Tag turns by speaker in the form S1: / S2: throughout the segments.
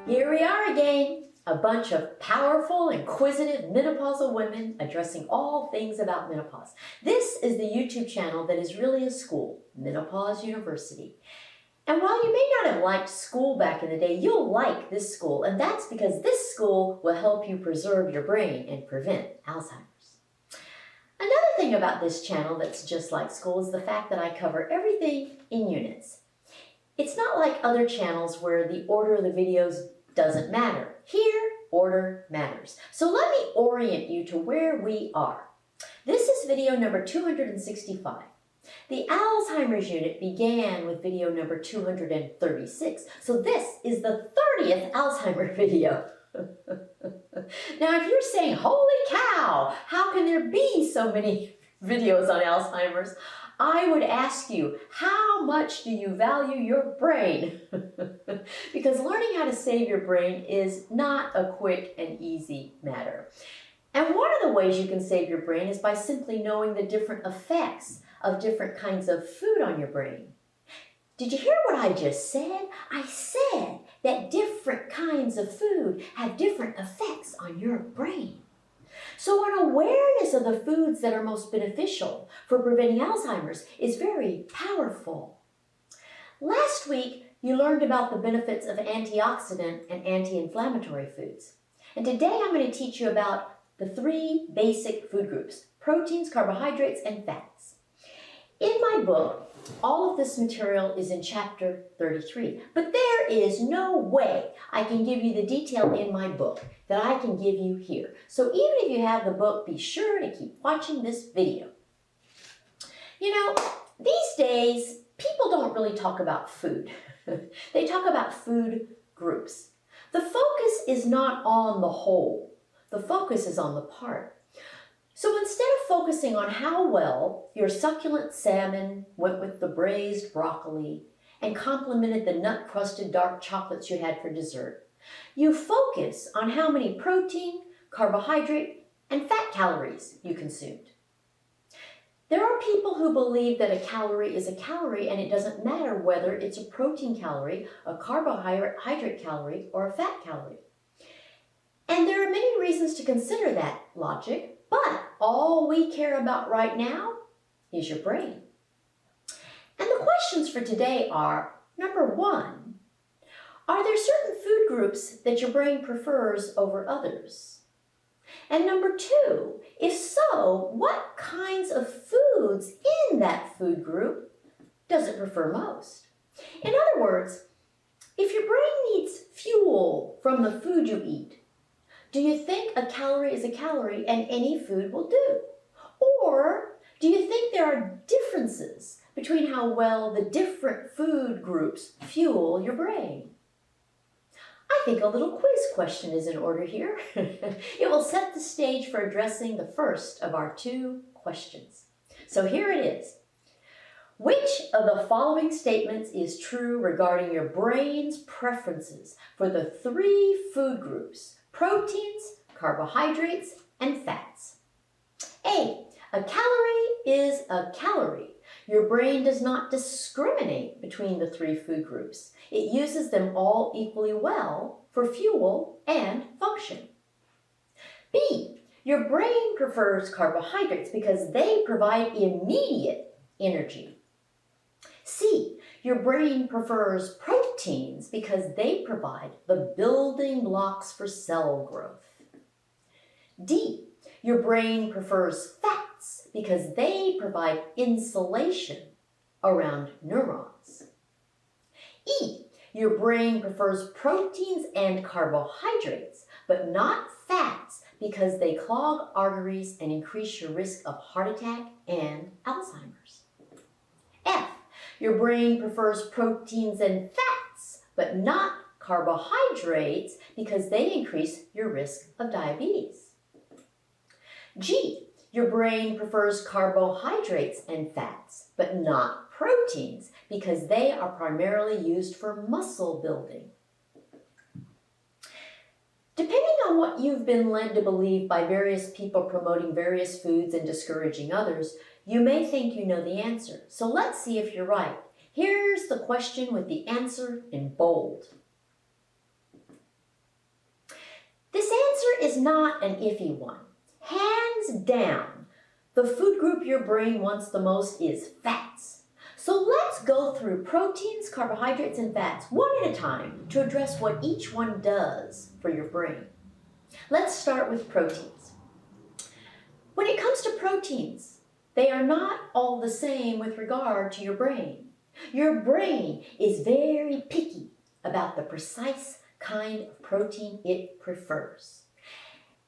S1: Here we are again, a bunch of powerful, inquisitive, menopausal women addressing all things about menopause. This is the YouTube channel that is really a school, Menopause University. And while you may not have liked school back in the day, you'll like this school, and that's because this school will help you preserve your brain and prevent Alzheimer's. Another thing about this channel that's just like school is the fact that I cover everything in units. It's not like other channels where the order of the videos doesn't matter. Here, order matters. So let me orient you to where we are. This is video number 265. The Alzheimer's unit began with video number 236. So this is the 30th Alzheimer video. Now, if you're saying, holy cow, how can there be so many videos on Alzheimer's? I would ask you, how much do you value your brain? Because learning how to save your brain is not a quick and easy matter. And one of the ways you can save your brain is by simply knowing the different effects of different kinds of food on your brain. Did you hear what I just said? I said that different kinds of food have different effects on your brain. So an awareness of the foods that are most beneficial for preventing Alzheimer's is very powerful. Last week, you learned about the benefits of antioxidant and anti-inflammatory foods. And today I'm going to teach you about the three basic food groups: proteins, carbohydrates, and fats. In my book, all of this material is in chapter 33, but there is no way I can give you the detail in my book that I can give you here. So even if you have the book, be sure to keep watching this video. You know, these days, people don't really talk about food. They talk about food groups. The focus is not on the whole. The focus is on the part. So instead of focusing on how well your succulent salmon went with the braised broccoli and complemented the nut-crusted dark chocolates you had for dessert, you focus on how many protein, carbohydrate, and fat calories you consumed. There are people who believe that a calorie is a calorie and it doesn't matter whether it's a protein calorie, a carbohydrate calorie, or a fat calorie. And there are many reasons to consider that logic, but all we care about right now is your brain. And the questions for today are, number one, are there certain food groups that your brain prefers over others? And number two, if so, what kinds of foods in that food group does it prefer most? In other words, if your brain needs fuel from the food you eat, do you think a calorie is a calorie and any food will do? Or do you think there are differences between how well the different food groups fuel your brain? I think a little quiz question is in order here. It will set the stage for addressing the first of our two questions. So here it is. Which of the following statements is true regarding your brain's preferences for the three food groups: proteins, carbohydrates, and fats? A calorie is a calorie. Your brain does not discriminate between the three food groups. It uses them all equally well for fuel and function. B, your brain prefers carbohydrates because they provide immediate energy. C, your brain prefers proteins because they provide the building blocks for cell growth. D, your brain prefers fats because they provide insulation around neurons. E, your brain prefers proteins and carbohydrates, but not fats because they clog arteries and increase your risk of heart attack and Alzheimer's. F, your brain prefers proteins and fats, but not carbohydrates because they increase your risk of diabetes. G, your brain prefers carbohydrates and fats, but not proteins because they are primarily used for muscle building. Depending on what you've been led to believe by various people promoting various foods and discouraging others, you may think you know the answer. So let's see if you're right. Here's the question with the answer in bold. This answer is not an iffy one. Hands down, the food group your brain wants the most is fats. So let's go through proteins, carbohydrates, and fats one at a time to address what each one does for your brain. Let's start with proteins. When it comes to proteins, they are not all the same with regard to your brain. Your brain is very picky about the precise kind of protein it prefers.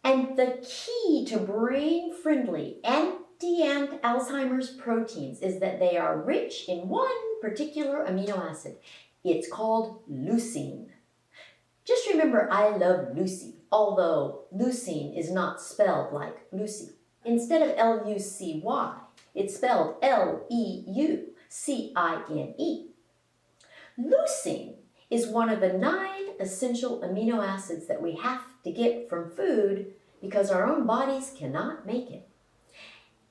S1: And the key to brain-friendly anti-Alzheimer's proteins is that they are rich in one particular amino acid. It's called leucine. Just remember, I love Lucy, although leucine is not spelled like Lucy. Instead of L-U-C-Y, it's spelled L-E-U-C-I-N-E. Leucine is one of the 9 essential amino acids that we have to get from food because our own bodies cannot make it.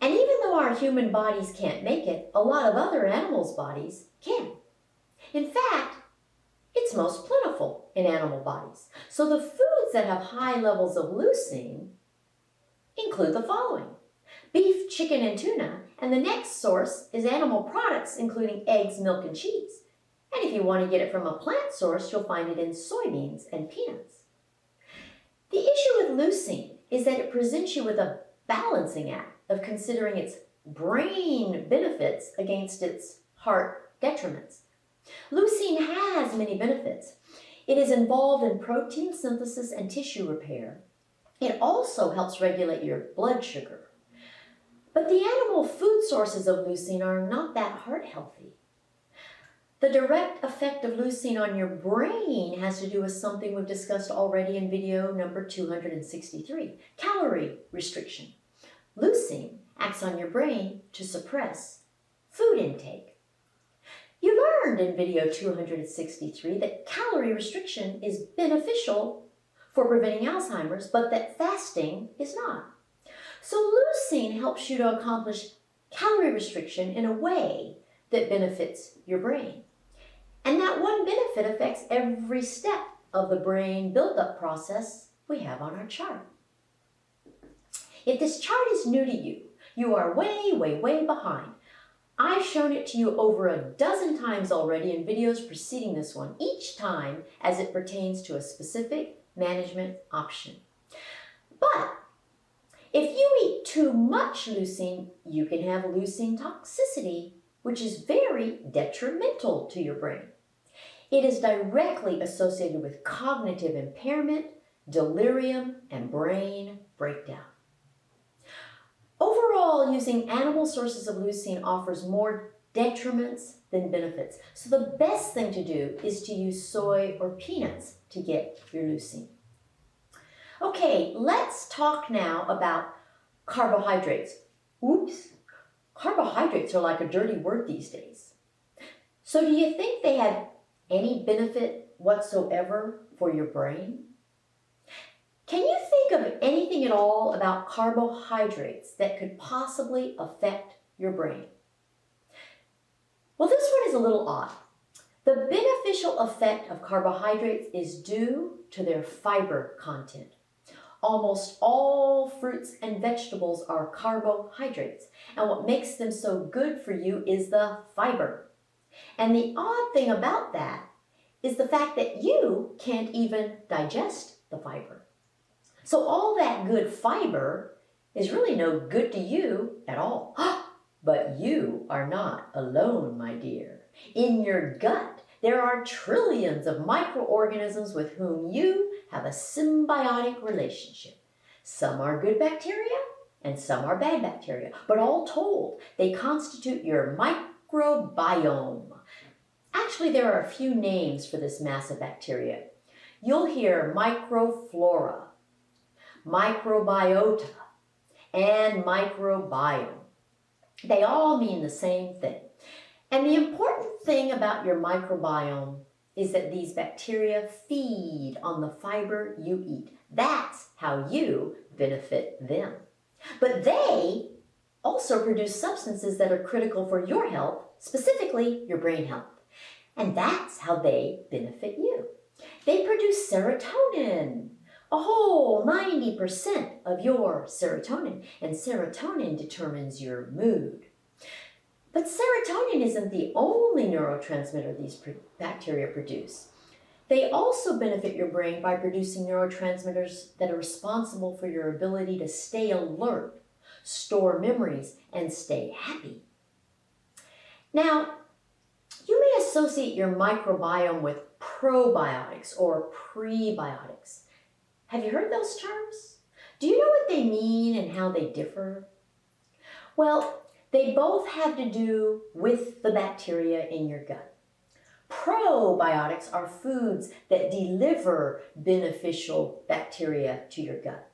S1: And even though our human bodies can't make it, a lot of other animals' bodies can. In fact, it's most plentiful in animal bodies. So the foods that have high levels of leucine include the following: beef, chicken, and tuna, and the next source is animal products including eggs, milk, and cheese. And if you want to get it from a plant source, you'll find it in soybeans and peanuts. The issue with leucine is that it presents you with a balancing act of considering its brain benefits against its heart detriments. Leucine has many benefits. It is involved in protein synthesis and tissue repair. It also helps regulate your blood sugar. But the animal food sources of leucine are not that heart healthy. The direct effect of leucine on your brain has to do with something we've discussed already in video number 263, calorie restriction. Leucine acts on your brain to suppress food intake. You learned in video 263 that calorie restriction is beneficial for preventing Alzheimer's, but that fasting is not. So leucine helps you to accomplish calorie restriction in a way that benefits your brain. And that one benefit affects every step of the brain buildup process we have on our chart. If this chart is new to you, you are way, way, way behind. I've shown it to you over a dozen times already in videos preceding this one, each time as it pertains to a specific management option. But if you eat too much leucine, you can have leucine toxicity, which is very detrimental to your brain. It is directly associated with cognitive impairment, delirium, and brain breakdown. Overall, using animal sources of leucine offers more detriments than benefits. So the best thing to do is to use soy or peanuts to get your leucine. Okay, let's talk now about carbohydrates. Oops, carbohydrates are like a dirty word these days. So do you think they have any benefit whatsoever for your brain? Can you think of anything at all about carbohydrates that could possibly affect your brain? Well, this one is a little odd. The beneficial effect of carbohydrates is due to their fiber content. Almost all fruits and vegetables are carbohydrates, and what makes them so good for you is the fiber. And the odd thing about that is the fact that you can't even digest the fiber. So all that good fiber is really no good to you at all. But you are not alone, my dear. In your gut, there are trillions of microorganisms with whom you have a symbiotic relationship. Some are good bacteria and some are bad bacteria, but all told, they constitute your microbiome. Actually, there are a few names for this mass of bacteria. You'll hear microflora, microbiota, and microbiome. They all mean the same thing. And the important thing about your microbiome is that these bacteria feed on the fiber you eat. That's how you benefit them. But they also produce substances that are critical for your health, specifically your brain health. And that's how they benefit you. They produce serotonin, a whole 90% of your serotonin, and serotonin determines your mood. But serotonin isn't the only neurotransmitter these bacteria produce. They also benefit your brain by producing neurotransmitters that are responsible for your ability to stay alert, store memories, and stay happy. Now, you may associate your microbiome with probiotics or prebiotics. Have you heard those terms? Do you know what they mean and how they differ? Well, they both have to do with the bacteria in your gut. Probiotics are foods that deliver beneficial bacteria to your gut.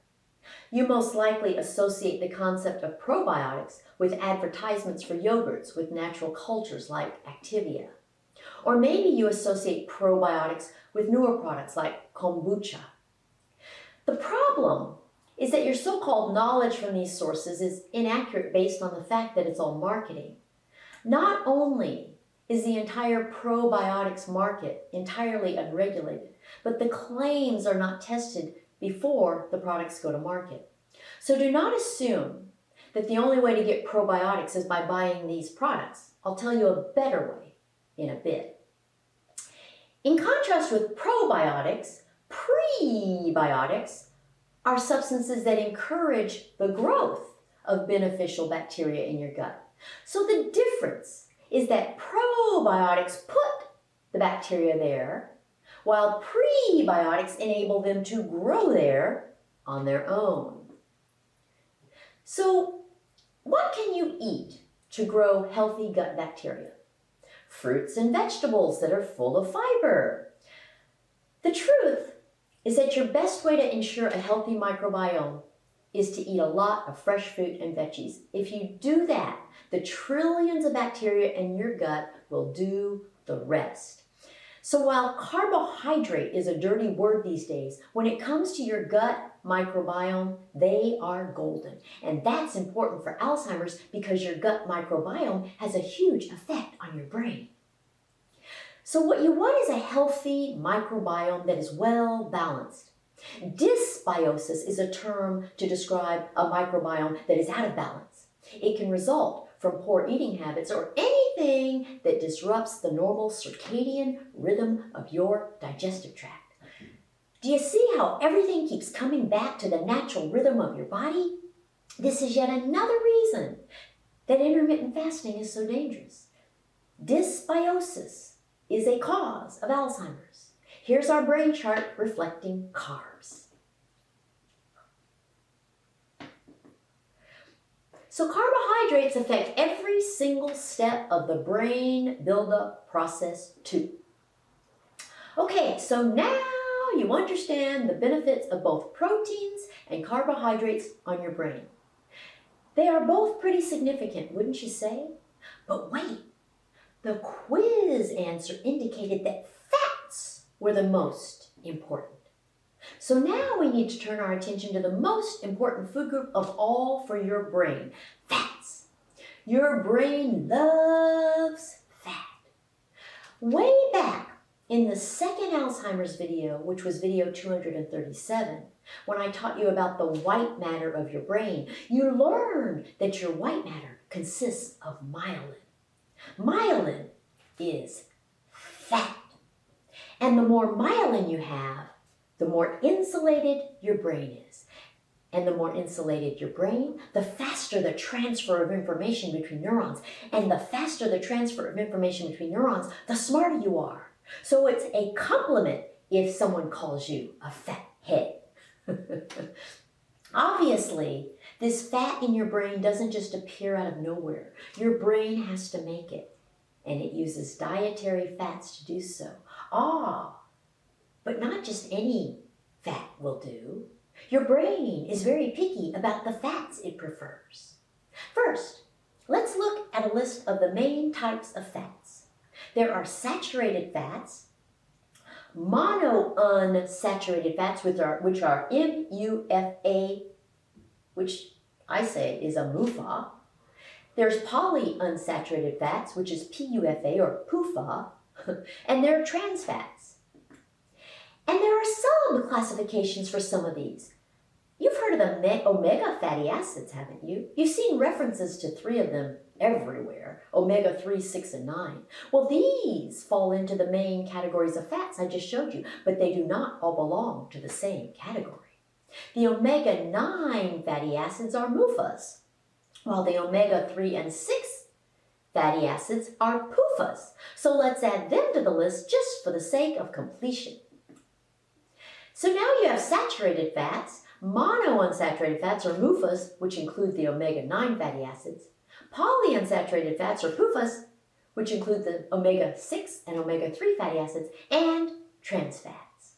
S1: You most likely associate the concept of probiotics with advertisements for yogurts with natural cultures like Activia. Or maybe you associate probiotics with newer products like kombucha. The problem is that your so-called knowledge from these sources is inaccurate based on the fact that it's all marketing. Not only is the entire probiotics market entirely unregulated, but the claims are not tested before the products go to market. So do not assume that the only way to get probiotics is by buying these products. I'll tell you a better way in a bit. In contrast with probiotics, prebiotics are substances that encourage the growth of beneficial bacteria in your gut. So the difference is that probiotics put the bacteria there, while prebiotics enable them to grow there on their own. So what can you eat to grow healthy gut bacteria? Fruits and vegetables that are full of fiber. The truth is that your best way to ensure a healthy microbiome is to eat a lot of fresh fruit and veggies. If you do that, the trillions of bacteria in your gut will do the rest. So while carbohydrate is a dirty word these days, when it comes to your gut microbiome, they are golden. And that's important for Alzheimer's because your gut microbiome has a huge effect on your brain. So what you want is a healthy microbiome that is well balanced. Dysbiosis is a term to describe a microbiome that is out of balance. It can result from poor eating habits or anything that disrupts the normal circadian rhythm of your digestive tract. Do you see how everything keeps coming back to the natural rhythm of your body? This is yet another reason that intermittent fasting is so dangerous. Dysbiosis is a cause of Alzheimer's. Here's our brain chart reflecting carbs. So carbohydrates affect every single step of the brain buildup process too. Okay, so now you understand the benefits of both proteins and carbohydrates on your brain. They are both pretty significant, wouldn't you say? But wait, the quiz answer indicated that fats were the most important. So now we need to turn our attention to the most important food group of all for your brain, fats. Your brain loves fat. Way back in the second Alzheimer's video, which was video 237, when I taught you about the white matter of your brain, you learned that your white matter consists of myelin. Myelin is fat. And the more myelin you have, the more insulated your brain is. And the more insulated your brain, the faster the transfer of information between neurons. And the faster the transfer of information between neurons, the smarter you are. So it's a compliment if someone calls you a fat head. Obviously, this fat in your brain doesn't just appear out of nowhere. Your brain has to make it. And it uses dietary fats to do so. But not just any fat will do. Your brain is very picky about the fats it prefers. First, let's look at a list of the main types of fats. There are saturated fats, monounsaturated fats, which are MUFA, which I say is a MUFA. There's polyunsaturated fats, which is PUFA or PUFA, and there are trans fats. And there are sub-classifications for some of these. You've heard of the omega fatty acids, haven't you? You've seen references to 3 of them everywhere, omega-3, 6, and 9. Well, these fall into the main categories of fats I just showed you, but they do not all belong to the same category. The omega-9 fatty acids are MUFAs, while the omega-3 and 6 fatty acids are PUFAs. So let's add them to the list just for the sake of completion. So now you have saturated fats, monounsaturated fats or MUFAs, which include the omega-9 fatty acids, polyunsaturated fats or PUFAs, which include the omega-6 and omega-3 fatty acids, and trans fats.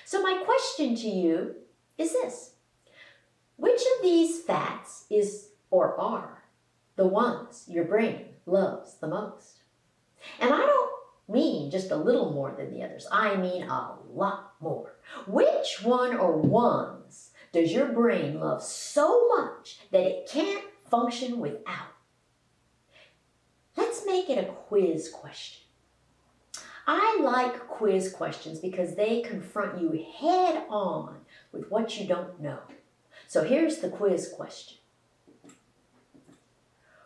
S1: So my question to you is this: which of these fats is or are the ones your brain loves the most? And I don't mean just a little more than the others. I mean a lot more. Which one or ones does your brain love so much that it can't function without? Let's make it a quiz question. I like quiz questions because they confront you head on with what you don't know. So here's the quiz question.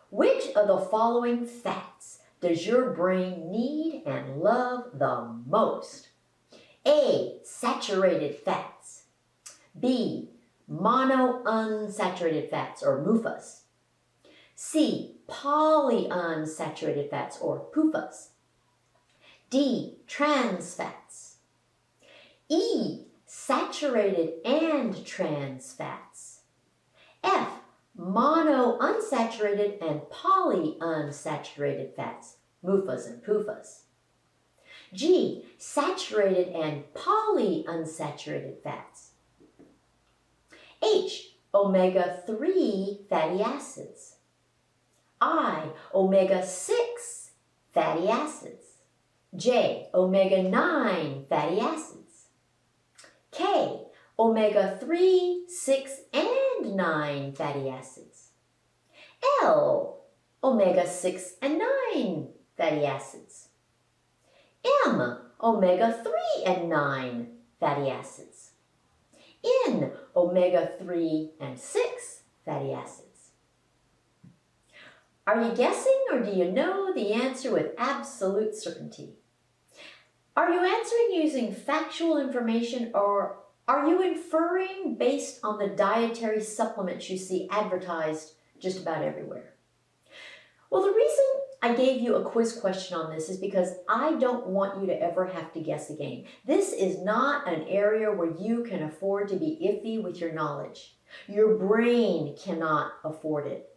S1: Which of the following fats does your brain need and love the most? A, saturated fats. B, monounsaturated fats or MUFAs. C, polyunsaturated fats or PUFAs. D, trans fats. E, saturated and trans fats. F, monounsaturated and polyunsaturated fats, MUFAs and PUFAs. G, saturated and polyunsaturated fats. H, omega-3 fatty acids. I, omega-6 fatty acids. J, omega-9 fatty acids. K, omega-3, 6, and 9 fatty acids. L, omega-6 and 9 fatty acids. M, omega-3 and 9 fatty acids. N, omega-3 and 6 fatty acids. Are you guessing, or do you know the answer with absolute certainty? Are you answering using factual information, or are you inferring based on the dietary supplements you see advertised just about everywhere? Well, the reason I gave you a quiz question on this is because I don't want you to ever have to guess again. This is not an area where you can afford to be iffy with your knowledge. Your brain cannot afford it.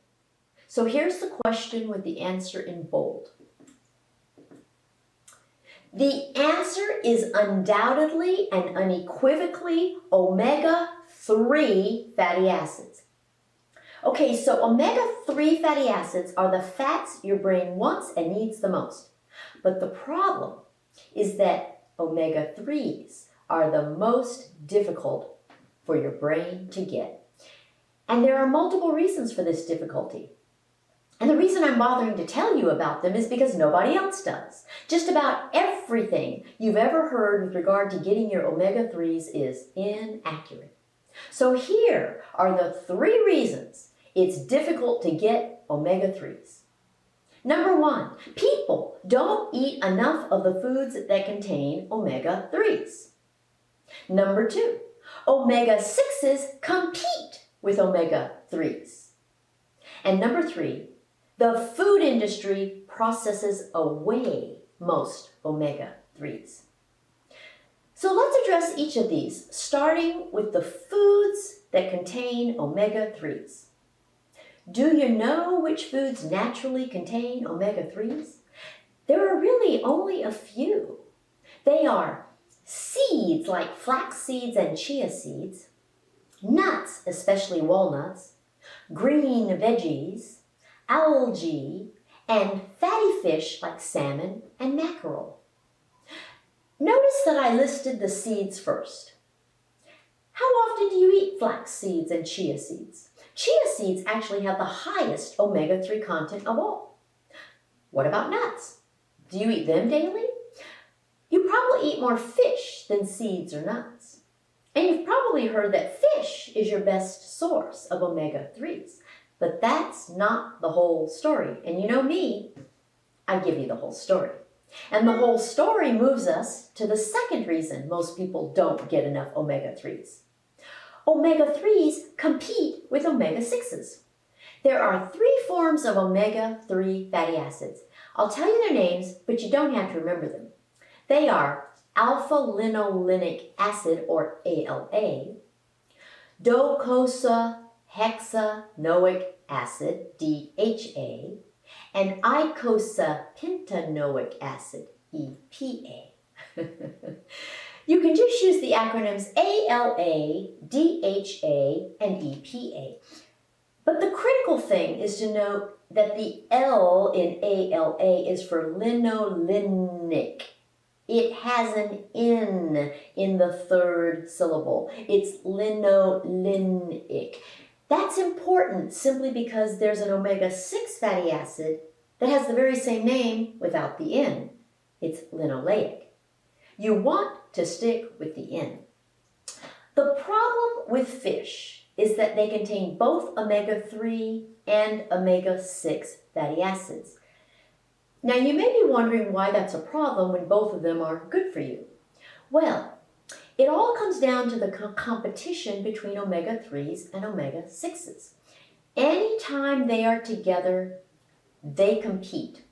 S1: So here's the question with the answer in bold. The answer is undoubtedly and unequivocally omega-3 fatty acids. Okay, so omega-3 fatty acids are the fats your brain wants and needs the most. But the problem is that omega-3s are the most difficult for your brain to get. And there are multiple reasons for this difficulty. And the reason I'm bothering to tell you about them is because nobody else does. Just about everything you've ever heard with regard to getting your omega-3s is inaccurate. So here are the 3 reasons it's difficult to get omega-3s. Number 1, people don't eat enough of the foods that contain omega-3s. Number 2, omega-6s compete with omega-3s. And number 3, the food industry processes away most omega-3s. So let's address each of these, starting with the foods that contain omega-3s. Do you know which foods naturally contain omega-3s? There are really only a few. They are seeds like flax seeds and chia seeds, nuts, especially walnuts, green veggies, algae, and fatty fish like salmon and mackerel. Notice that I listed the seeds first. How often do you eat flax seeds and chia seeds? Chia seeds actually have the highest omega-3 content of all. What about nuts? Do you eat them daily? You probably eat more fish than seeds or nuts. And you've probably heard that fish is your best source of omega-3s. But that's not the whole story. And you know me, I give you the whole story. And the whole story moves us to the second reason most people don't get enough omega-3s. Omega-3s compete with omega-6s. There are 3 forms of omega-3 fatty acids. I'll tell you their names, but you don't have to remember them. They are alpha-linolenic acid, or ALA, docosahexaenoic acid, DHA, and eicosapentaenoic acid, EPA. You can just use the acronyms ALA, DHA, and EPA. But the critical thing is to note that the L in ALA is for linolenic. It has an N in the third syllable. It's linolenic. That's important simply because there's an omega-6 fatty acid that has the very same name without the N. It's linoleic. You want to stick with the N. The problem with fish is that they contain both omega-3 and omega-6 fatty acids. Now you may be wondering why that's a problem when both of them are good for you. Well, it all comes down to the competition between omega-3s and omega-6s. Anytime they are together, they compete.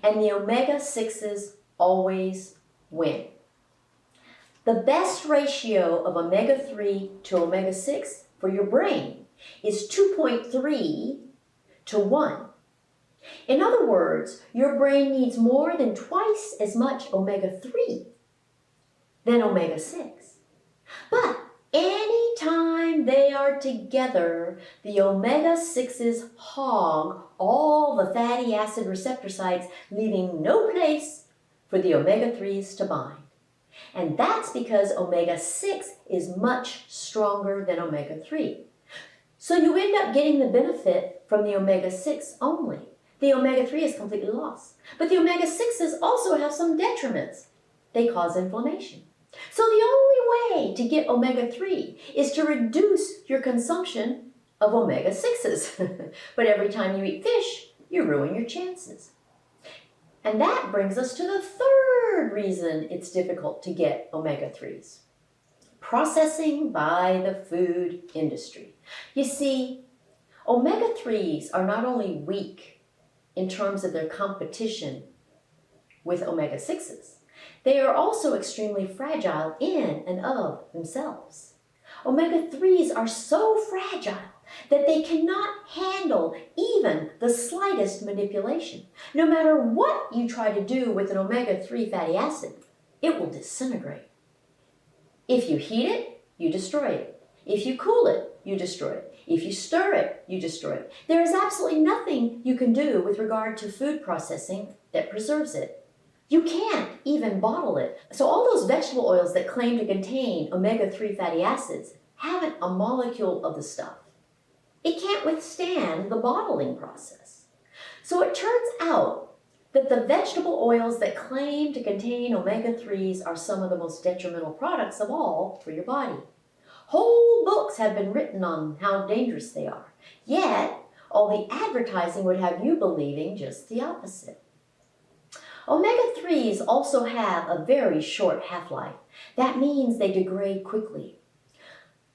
S1: And the omega-6s always win. The best ratio of omega-3 to omega-6 for your brain is 2.3 to 1. In other words, your brain needs more than twice as much omega-3 than omega-6. But anytime they are together, the omega-6s hog all the fatty acid receptor sites, leaving no place for the omega-3s to bind. And that's because omega-6 is much stronger than omega-3. So you end up getting the benefit from the omega-6 only. The omega-3 is completely lost. But the omega-6s also have some detriments. They cause inflammation. So the only way to get omega-3 is to reduce your consumption of omega-6s. But every time you eat fish, you ruin your chances. And that brings us to the third reason it's difficult to get omega-3s. Processing by the food industry. You see, omega-3s are not only weak in terms of their competition with omega-6s, they are also extremely fragile in and of themselves. Omega-3s are so fragile that they cannot handle even the slightest manipulation. No matter what you try to do with an omega-3 fatty acid, it will disintegrate. If you heat it, you destroy it. If you cool it, you destroy it. If you stir it, you destroy it. There is absolutely nothing you can do with regard to food processing that preserves it. You can't even bottle it. So all those vegetable oils that claim to contain omega-3 fatty acids haven't a molecule of the stuff. It can't withstand the bottling process. So it turns out that the vegetable oils that claim to contain omega-3s are some of the most detrimental products of all for your body. Whole books have been written on how dangerous they are. Yet, all the advertising would have you believing just the opposite. Omega-3s also have a very short half-life. That means they degrade quickly.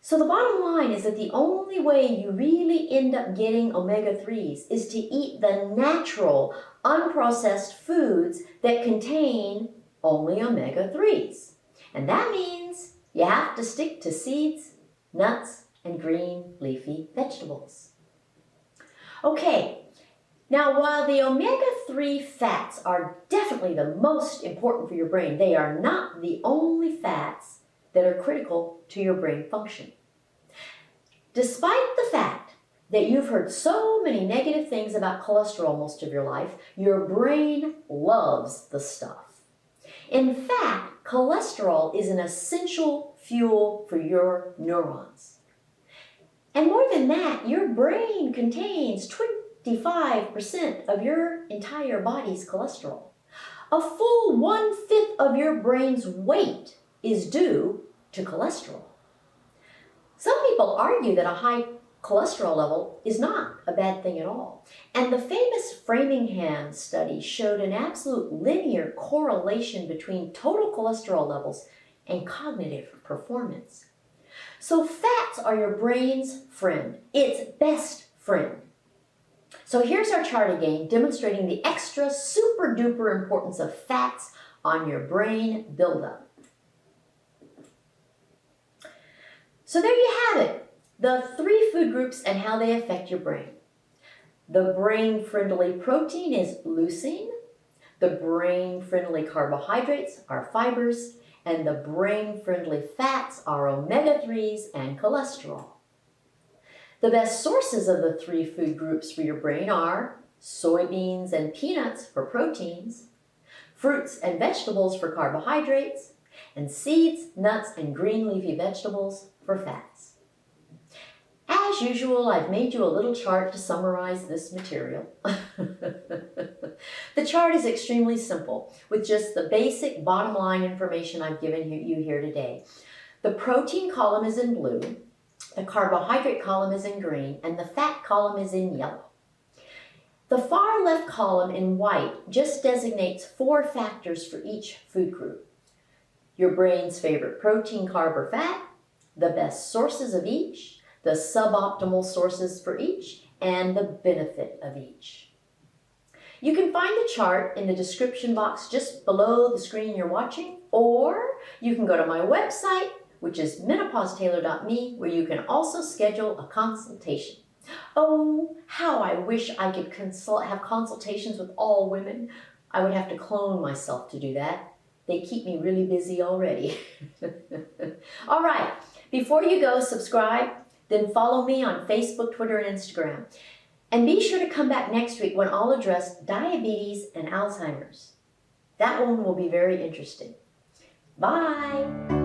S1: So the bottom line is that the only way you really end up getting omega-3s is to eat the natural, unprocessed foods that contain only omega-3s. And that means you have to stick to seeds, nuts, and green leafy vegetables. Okay, now while the omega-3 fats are definitely the most important for your brain, they are not the only fats that are critical to your brain function. Despite the fact that you've heard so many negative things about cholesterol most of your life, your brain loves the stuff. In fact, cholesterol is an essential fuel for your neurons. And more than that, your brain contains 25% of your entire body's cholesterol. A full 1/5 of your brain's weight is due to cholesterol. Some people argue that a high cholesterol level is not a bad thing at all. And the famous Framingham study showed an absolute linear correlation between total cholesterol levels and cognitive performance. So fats are your brain's friend, its best friend. So here's our chart again, demonstrating the extra super duper importance of fats on your brain buildup. So there you have it, the 3 food groups and how they affect your brain. The brain-friendly protein is leucine, the brain-friendly carbohydrates are fibers, and the brain-friendly fats are omega-3s and cholesterol. The best sources of the 3 food groups for your brain are soybeans and peanuts for proteins, fruits and vegetables for carbohydrates, and seeds, nuts, and green leafy vegetables for fats. As usual, I've made you a little chart to summarize this material. The chart is extremely simple, with just the basic bottom line information I've given you here today. The protein column is in blue, the carbohydrate column is in green, and the fat column is in yellow. The far left column in white just designates 4 factors for each food group. Your brain's favorite protein, carb, or fat, the best sources of each, the suboptimal sources for each, and the benefit of each. You can find the chart in the description box just below the screen you're watching, or you can go to my website, which is menopausetailor.me, where you can also schedule a consultation. Oh, how I wish I could have consultations with all women. I would have to clone myself to do that. They keep me really busy already. All right, before you go, subscribe, then follow me on Facebook, Twitter, and Instagram. And be sure to come back next week when I'll address diabetes and Alzheimer's. That one will be very interesting. Bye.